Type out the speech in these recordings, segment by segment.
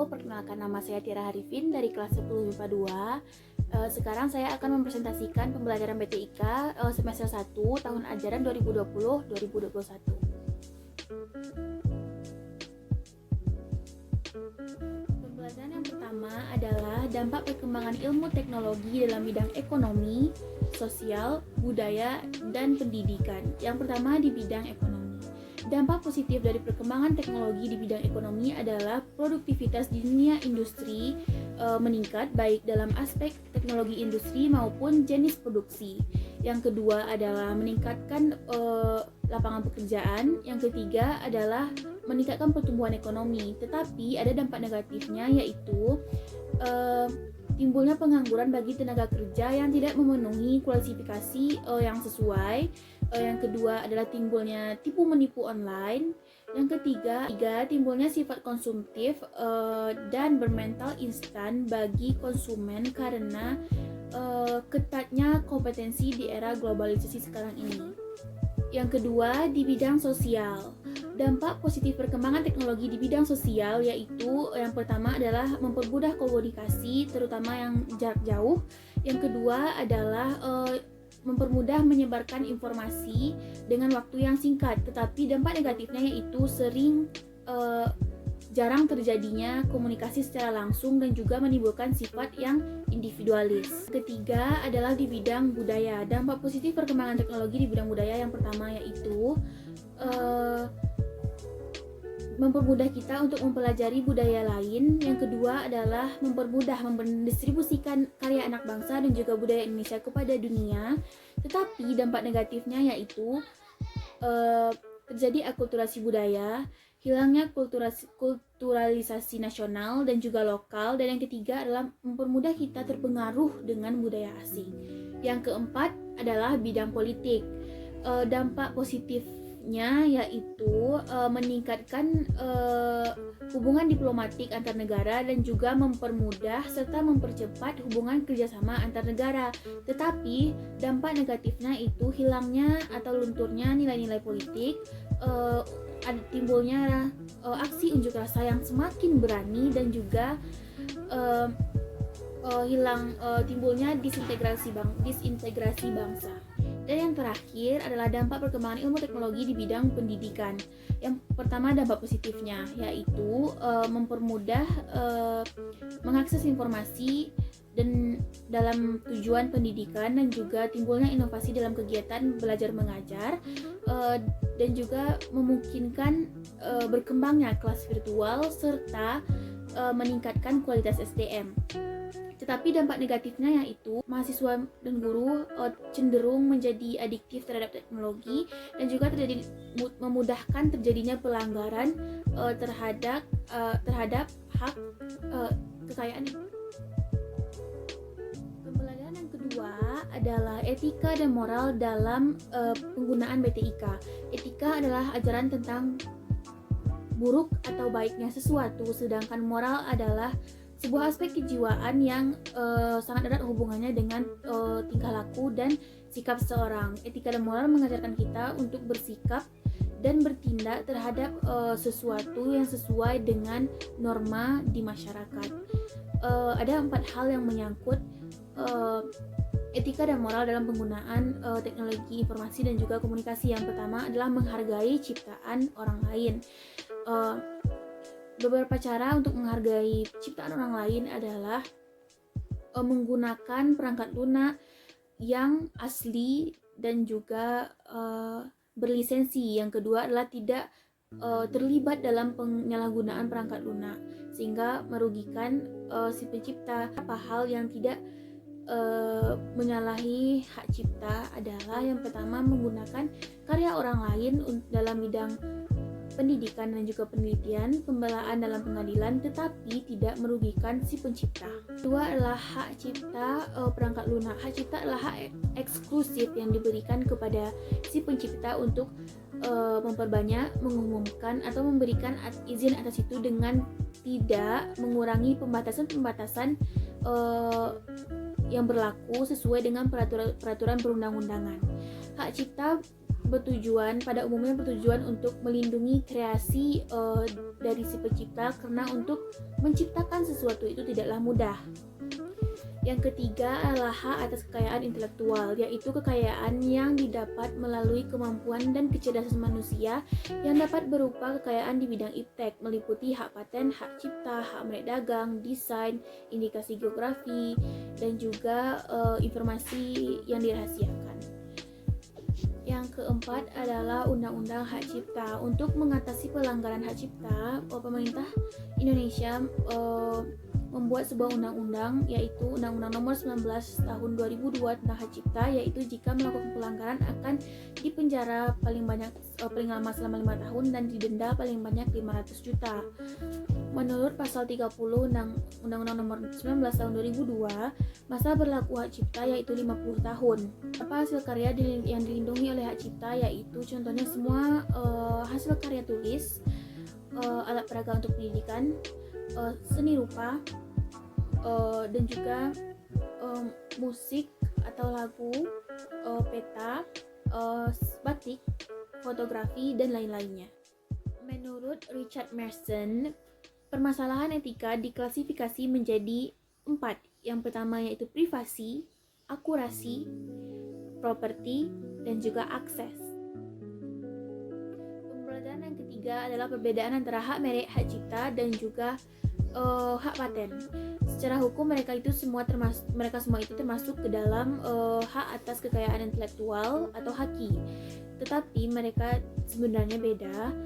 perkenalkan nama saya Tiara Harifin dari kelas 10 MIPA 2. Sekarang saya akan mempresentasikan pembelajaran BTIK semester 1 tahun ajaran 2020-2021. Pembelajaran yang pertama adalah dampak perkembangan ilmu teknologi dalam bidang ekonomi, sosial, budaya, dan pendidikan. Yang pertama di bidang ekonomi. Dampak positif dari perkembangan teknologi di bidang ekonomi adalah produktivitas di dunia industri meningkat baik dalam aspek teknologi industri maupun jenis produksi. Yang kedua adalah meningkatkan lapangan pekerjaan. Yang ketiga adalah meningkatkan pertumbuhan ekonomi. Tetapi ada dampak negatifnya, yaitu timbulnya pengangguran bagi tenaga kerja yang tidak memenuhi kualifikasi yang sesuai. Yang kedua adalah timbulnya tipu menipu online. Yang ketiga timbulnya sifat konsumtif dan bermental instan bagi konsumen karena ketatnya kompetensi di era globalisasi sekarang ini. Yang kedua di bidang sosial. Dampak positif perkembangan teknologi di bidang sosial yaitu yang pertama adalah mempermudah komunikasi terutama yang jarak jauh. Yang kedua adalah mempermudah menyebarkan informasi dengan waktu yang singkat. Tetapi dampak negatifnya yaitu jarang terjadinya komunikasi secara langsung dan juga menimbulkan sifat yang individualis. Ketiga adalah di bidang budaya. Dampak positif perkembangan teknologi di bidang budaya yang pertama yaitu mempermudah kita untuk mempelajari budaya lain. Yang kedua adalah mempermudah mendistribusikan karya anak bangsa dan juga budaya Indonesia kepada dunia. Tetapi dampak negatifnya yaitu terjadi akulturasi budaya, hilangnya kulturalisasi nasional dan juga lokal. Dan yang ketiga adalah mempermudah kita terpengaruh dengan budaya asing. Yang keempat adalah bidang politik. Dampak positifnya yaitu meningkatkan hubungan diplomatik antar negara dan juga mempermudah serta mempercepat hubungan kerjasama antar negara. Tetapi dampak negatifnya itu hilangnya atau lunturnya nilai-nilai politik, timbulnya aksi unjuk rasa yang semakin berani dan juga timbulnya disintegrasi bangsa. Dan yang terakhir adalah dampak perkembangan ilmu teknologi di bidang pendidikan. Yang pertama dampak positifnya yaitu mempermudah mengakses informasi dan dalam tujuan pendidikan dan juga timbulnya inovasi dalam kegiatan belajar mengajar dan juga memungkinkan berkembangnya kelas virtual serta meningkatkan kualitas SDM. Tetapi dampak negatifnya yaitu mahasiswa dan guru cenderung menjadi adiktif terhadap teknologi dan juga memudahkan terjadinya pelanggaran terhadap hak kekayaan. Pembelajaran yang kedua adalah etika dan moral dalam penggunaan BTIK. Etika adalah ajaran tentang buruk atau baiknya sesuatu, sedangkan moral adalah sebuah aspek kejiwaan yang sangat erat hubungannya dengan tingkah laku dan sikap seseorang. Etika dan moral mengajarkan kita untuk bersikap dan bertindak terhadap sesuatu yang sesuai dengan norma di masyarakat. Ada 4 hal yang menyangkut etika dan moral dalam penggunaan teknologi informasi dan juga komunikasi. Yang pertama adalah menghargai ciptaan orang lain. Beberapa cara untuk menghargai ciptaan orang lain adalah menggunakan perangkat lunak yang asli dan juga berlisensi. Yang kedua adalah tidak terlibat dalam penyalahgunaan perangkat lunak sehingga merugikan si pencipta. Apa hal yang tidak menyalahi hak cipta adalah yang pertama menggunakan karya orang lain dalam bidang pendidikan dan juga penelitian, pembelaan dalam pengadilan, tetapi tidak merugikan si pencipta. Kedua adalah hak cipta perangkat lunak. Hak cipta adalah hak eksklusif yang diberikan kepada si pencipta untuk memperbanyak, mengumumkan atau memberikan izin atas itu dengan tidak mengurangi pembatasan-pembatasan yang berlaku sesuai dengan peraturan perundang-undangan. Hak cipta pada umumnya bertujuan untuk melindungi kreasi dari si pencipta, karena untuk menciptakan sesuatu itu tidaklah mudah. Yang ketiga adalah hak atas kekayaan intelektual, yaitu kekayaan yang didapat melalui kemampuan dan kecerdasan manusia yang dapat berupa kekayaan di bidang iptek, meliputi hak paten, hak cipta, hak merek dagang, desain, indikasi geografi, dan juga informasi yang dirahasiakan. Yang keempat adalah Undang-Undang Hak Cipta. Untuk mengatasi pelanggaran hak cipta, pemerintah Indonesia membuat sebuah undang-undang, yaitu Undang-Undang Nomor 19 Tahun 2002 tentang hak cipta, yaitu jika melakukan pelanggaran akan dipenjara paling lama selama 5 tahun dan didenda paling banyak 500 juta. Menurut pasal 30 Undang-Undang Nomor 19 Tahun 2002, masa berlaku hak cipta yaitu 50 tahun. Apa hasil karya yang dilindungi oleh hak cipta, yaitu contohnya semua hasil karya tulis, alat peraga untuk pendidikan, seni rupa, dan juga musik atau lagu, peta, batik, fotografi, dan lain-lainnya. Menurut Richard Mersenne, permasalahan etika diklasifikasi menjadi 4. Yang pertama yaitu privasi, akurasi, properti, dan juga akses. Pembelajaran yang ketiga adalah perbedaan antara hak merek, hak cipta, dan juga hak paten. Secara hukum mereka semua itu termasuk ke dalam hak atas kekayaan intelektual atau haki. Tetapi mereka sebenarnya beda.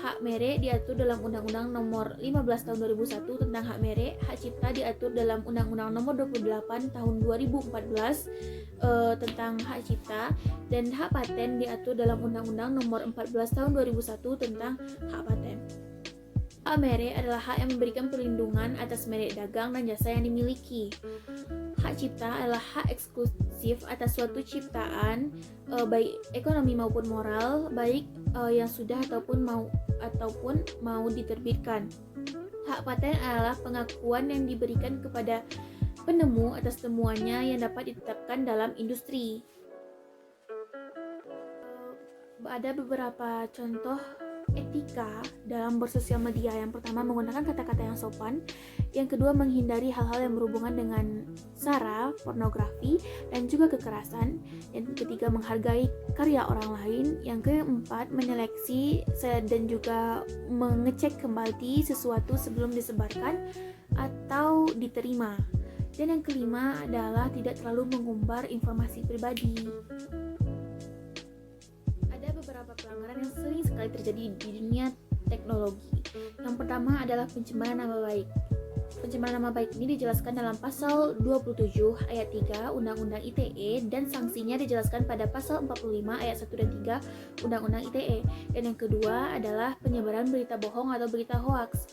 Hak merek diatur dalam Undang-Undang Nomor 15 Tahun 2001 tentang hak merek. Hak cipta diatur dalam Undang-Undang Nomor 28 Tahun 2014 tentang hak cipta, dan hak paten diatur dalam Undang-Undang Nomor 14 Tahun 2001 tentang hak paten. Hak merek adalah hak yang memberikan perlindungan atas merek dagang dan jasa yang dimiliki. Hak cipta adalah hak eksklusif atas suatu ciptaan, baik ekonomi maupun moral, baik yang sudah ataupun mau diterbitkan. Hak paten adalah pengakuan yang diberikan kepada penemu atas temuannya yang dapat ditetapkan dalam industri. Ada beberapa contoh etika dalam bersosial media. Yang pertama, menggunakan kata-kata yang sopan. Yang kedua, menghindari hal-hal yang berhubungan dengan sara, pornografi, dan juga kekerasan. Yang ketiga, menghargai karya orang lain. Yang keempat, menyeleksi dan juga mengecek kembali sesuatu sebelum disebarkan atau diterima. Dan yang kelima adalah tidak terlalu mengumbar informasi pribadi. Beberapa pelanggaran yang sering sekali terjadi di dunia teknologi. Yang pertama adalah pencemaran nama baik. Pencemaran nama baik ini dijelaskan dalam pasal 27 ayat 3 Undang-Undang ITE, dan sanksinya dijelaskan pada pasal 45 ayat 1 dan 3 Undang-Undang ITE. Dan yang kedua adalah penyebaran berita bohong atau berita hoaks.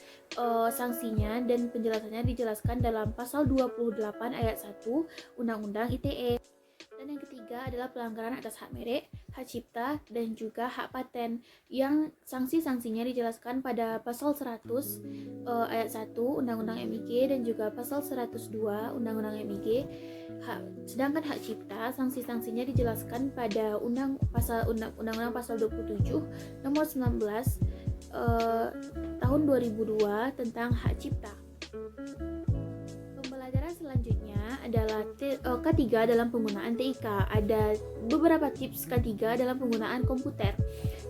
Sanksinya dan penjelasannya dijelaskan dalam pasal 28 ayat 1 Undang-Undang ITE. Dan yang ketiga adalah pelanggaran atas hak merek, hak cipta, dan juga hak paten, yang sanksi-sanksinya dijelaskan pada pasal 100 ayat 1 Undang-Undang MIG dan juga pasal 102 Undang-Undang MIG. Sedangkan hak cipta, sanksi-sanksinya dijelaskan pada Undang-Undang pasal 27 nomor 19 tahun 2002 tentang hak cipta. Pembelajaran selanjutnya adalah K3 dalam penggunaan TIK. Ada beberapa tips K3 dalam penggunaan komputer.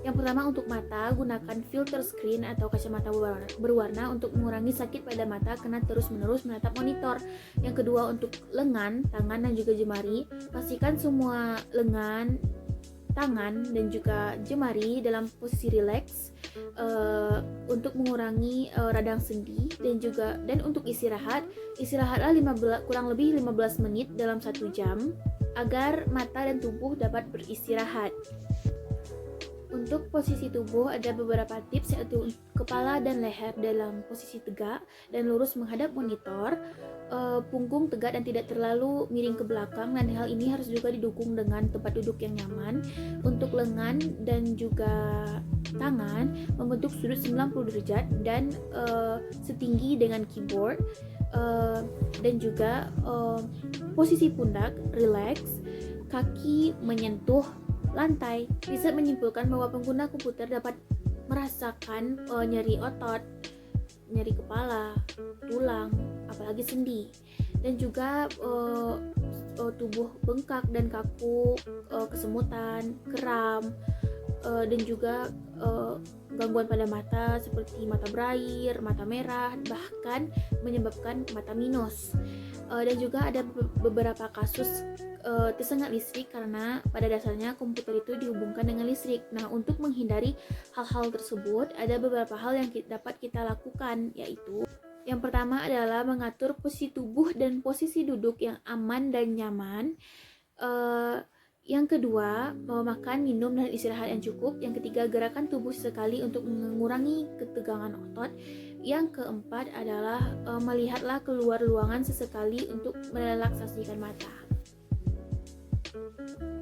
Yang pertama, untuk mata, gunakan filter screen atau kacamata berwarna untuk mengurangi sakit pada mata karena terus-menerus menatap monitor. Yang kedua, untuk lengan, tangan, dan juga jemari, pastikan semua lengan, tangan, dan juga jemari dalam posisi rileks untuk mengurangi radang sendi, dan untuk istirahatlah kurang lebih 15 menit dalam 1 jam agar mata dan tubuh dapat beristirahat. Untuk posisi tubuh ada beberapa tips, yaitu kepala dan leher dalam posisi tegak dan lurus menghadap monitor, punggung tegak dan tidak terlalu miring ke belakang, dan hal ini harus juga didukung dengan tempat duduk yang nyaman. Untuk lengan dan juga tangan membentuk sudut 90 derajat dan setinggi dengan keyboard, dan juga posisi pundak relax, kaki menyentuh lantai. Riset menyimpulkan bahwa pengguna komputer dapat merasakan nyeri otot, nyeri kepala, tulang, apalagi sendi, dan juga tubuh bengkak dan kaku, kesemutan, kram, dan juga gangguan pada mata seperti mata berair, mata merah, bahkan menyebabkan mata minus. Dan juga ada beberapa kasus tersengat listrik karena pada dasarnya komputer itu dihubungkan dengan listrik. Nah, untuk menghindari hal-hal tersebut, ada beberapa hal yang dapat kita lakukan, yaitu yang pertama adalah mengatur posisi tubuh dan posisi duduk yang aman dan nyaman. Yang kedua, makan, minum, dan istirahat yang cukup. Yang ketiga, gerakan tubuh sesekali untuk mengurangi ketegangan otot. Yang keempat adalah melihatlah keluar ruangan sesekali untuk merelaksasikan mata.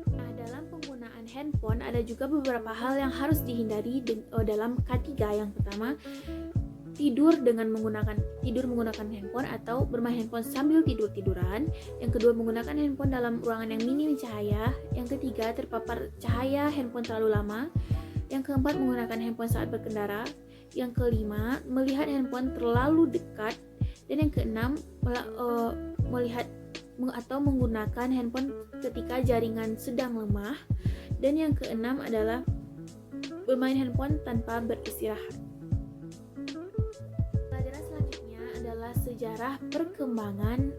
Nah, dalam penggunaan handphone ada juga beberapa hal yang harus dihindari dalam K3. Yang pertama, tidur menggunakan handphone atau bermain handphone sambil tiduran. Yang kedua, menggunakan handphone dalam ruangan yang minim cahaya. Yang ketiga, terpapar cahaya handphone terlalu lama. Yang keempat, menggunakan handphone saat berkendara. Yang kelima, melihat handphone terlalu dekat. Dan yang keenam, melihat atau menggunakan handphone ketika jaringan sedang lemah. Dan yang keenam adalah bermain handphone tanpa beristirahat. Sejarah perkembangan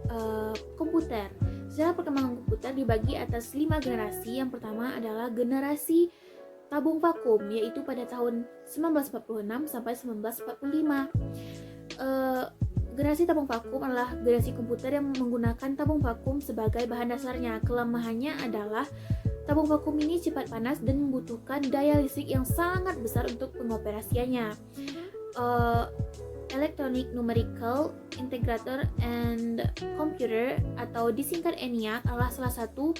komputer. Sejarah perkembangan komputer dibagi atas 5 generasi. Yang pertama adalah generasi tabung vakum, yaitu pada tahun 1946 sampai 1945. Generasi tabung vakum adalah generasi komputer yang menggunakan tabung vakum sebagai bahan dasarnya. Kelemahannya adalah tabung vakum ini cepat panas dan membutuhkan daya listrik yang sangat besar untuk pengoperasiannya. Electronic Numerical Integrator and Computer atau disingkat ENIAC adalah salah satu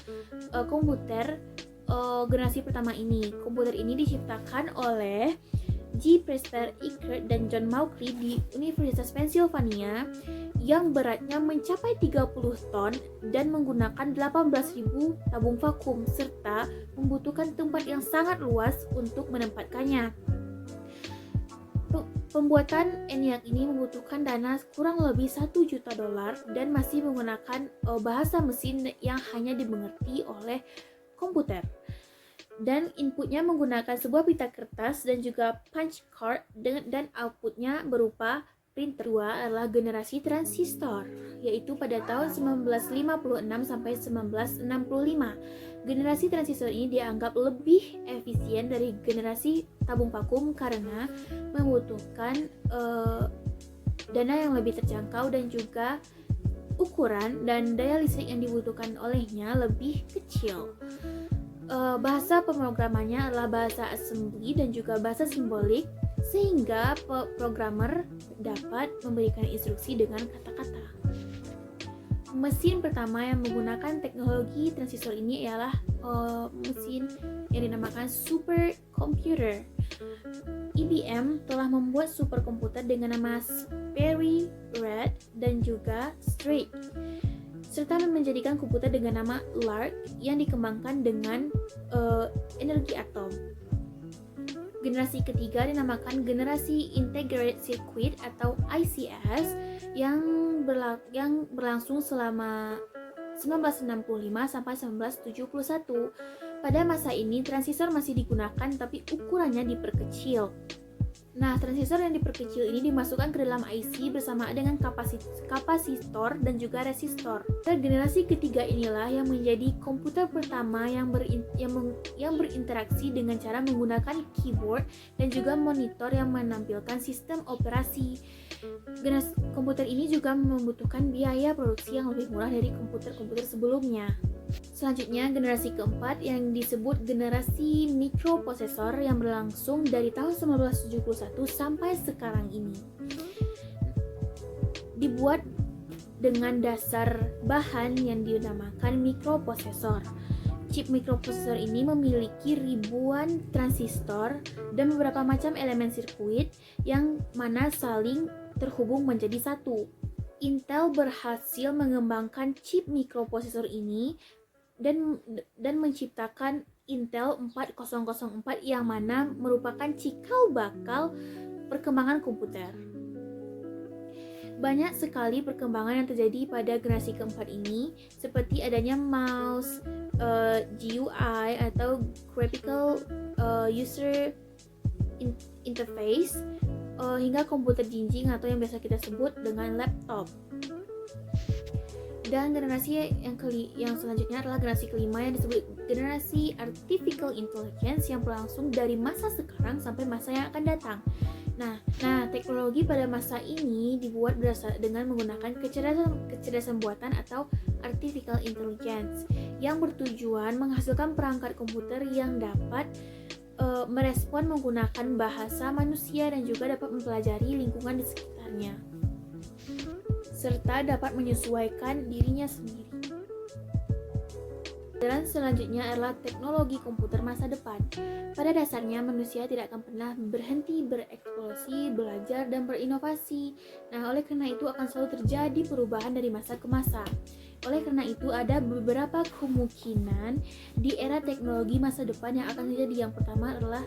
komputer generasi pertama ini. Komputer ini diciptakan oleh G. Presper Eckert dan John Mauchly di Universitas Pennsylvania yang beratnya mencapai 30 ton dan menggunakan 18.000 tabung vakum serta membutuhkan tempat yang sangat luas untuk menempatkannya. Pembuatan ENIAC ini membutuhkan dana kurang lebih $1 juta dan masih menggunakan bahasa mesin yang hanya dimengerti oleh komputer. Dan inputnya menggunakan sebuah pita kertas dan juga punch card dan outputnya berupa printer. Dua adalah generasi transistor, yaitu pada tahun 1956 sampai 1965. Generasi transistor ini dianggap lebih efisien dari generasi tabung vakum karena membutuhkan dana yang lebih terjangkau dan juga ukuran dan daya listrik yang dibutuhkan olehnya lebih kecil. Bahasa pemrogramannya adalah bahasa assembly dan juga bahasa simbolik, sehingga programmer dapat memberikan instruksi dengan kata-kata. Mesin pertama yang menggunakan teknologi transistor ini ialah mesin yang dinamakan supercomputer. IBM telah membuat superkomputer dengan nama Sperry Red dan juga Straight, serta menjadikan komputer dengan nama Lark yang dikembangkan dengan energi atom. Generasi ketiga dinamakan generasi Integrated Circuit atau ICS yang berlangsung selama 1965 sampai 1971. Pada masa ini transistor masih digunakan tapi ukurannya diperkecil. Nah, transistor yang diperkecil ini dimasukkan ke dalam IC bersama dengan kapasitor dan juga resistor. Generasi ketiga inilah yang menjadi komputer pertama yang berinteraksi dengan cara menggunakan keyboard dan juga monitor yang menampilkan sistem operasi. Komputer ini juga membutuhkan biaya produksi yang lebih murah dari komputer-komputer sebelumnya. Selanjutnya, generasi keempat yang disebut generasi mikroprosesor yang berlangsung dari tahun 1971 sampai sekarang ini. Dibuat dengan dasar bahan yang dinamakan mikroprosesor. Chip mikroprosesor ini memiliki ribuan transistor dan beberapa macam elemen sirkuit yang mana saling terhubung menjadi satu. Intel berhasil mengembangkan chip mikroprosesor ini dan menciptakan Intel 4004 yang mana merupakan cikal bakal perkembangan komputer. Banyak sekali perkembangan yang terjadi pada generasi keempat ini, seperti adanya mouse, GUI atau Graphical User Interface, hingga komputer jinjing atau yang biasa kita sebut dengan laptop. Dan generasi yang selanjutnya adalah generasi kelima yang disebut generasi Artificial Intelligence yang berlangsung dari masa sekarang sampai masa yang akan datang. Nah, teknologi pada masa ini dibuat dengan menggunakan kecerdasan buatan atau Artificial Intelligence yang bertujuan menghasilkan perangkat komputer yang dapat merespon menggunakan bahasa manusia dan juga dapat mempelajari lingkungan di sekitarnya, serta dapat menyesuaikan dirinya sendiri. Dan selanjutnya adalah teknologi komputer masa depan. Pada dasarnya manusia tidak akan pernah berhenti bereksplorasi, belajar, dan berinovasi. Nah, oleh karena itu akan selalu terjadi perubahan dari masa ke masa. Oleh karena itu ada beberapa kemungkinan di era teknologi masa depan yang akan terjadi. Yang pertama adalah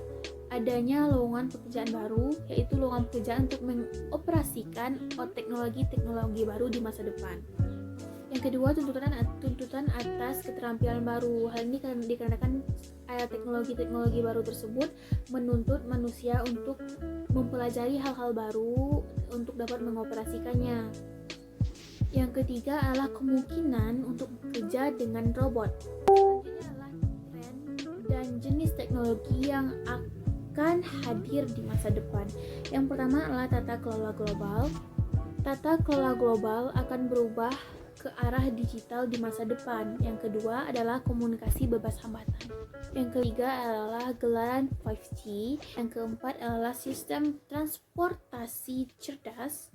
adanya lowongan pekerjaan baru, yaitu lowongan pekerjaan untuk mengoperasikan teknologi baru di masa depan. Yang kedua, tuntutan atas keterampilan baru. Hal ini dikarenakan teknologi baru tersebut menuntut manusia untuk mempelajari hal-hal baru untuk dapat mengoperasikannya. Yang ketiga adalah kemungkinan untuk bekerja dengan robot. Selanjutnya adalah tren dan jenis teknologi yang akan hadir di masa depan. Yang pertama adalah tata kelola global. Tata kelola global akan berubah ke arah digital di masa depan. Yang kedua adalah komunikasi bebas hambatan. Yang ketiga adalah gelaran 5G. Yang keempat adalah sistem transportasi cerdas.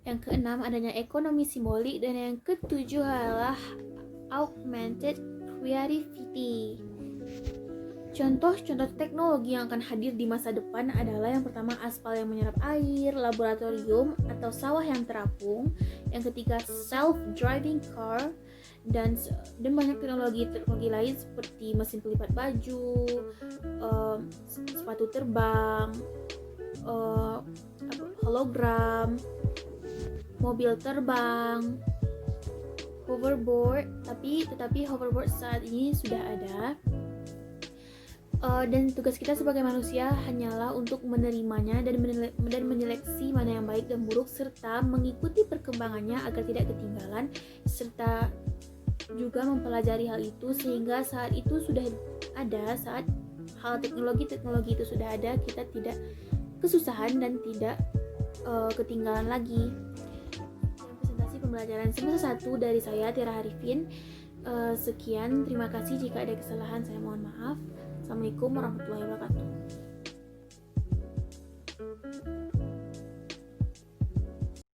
Yang keenam adanya ekonomi simbolik, dan yang ketujuh adalah augmented reality. Contoh-contoh teknologi yang akan hadir di masa depan adalah yang pertama aspal yang menyerap air, laboratorium atau sawah yang terapung. Yang ketiga self-driving car, dan banyak teknologi lain seperti mesin pelipat baju, sepatu terbang, hologram, mobil terbang, hoverboard. Tetapi hoverboard saat ini sudah ada. Dan tugas kita sebagai manusia hanyalah untuk menerimanya dan menyeleksi mana yang baik dan buruk, serta mengikuti perkembangannya agar tidak ketinggalan, serta juga mempelajari hal itu sehingga saat itu sudah ada, saat hal teknologi itu sudah ada, kita tidak kesusahan dan tidak ketinggalan lagi. Presentasi pembelajaran semester 1 dari saya, Tiara Harifin. Sekian, terima kasih. Jika ada kesalahan saya mohon maaf. Assalamualaikum warahmatullahi wabarakatuh.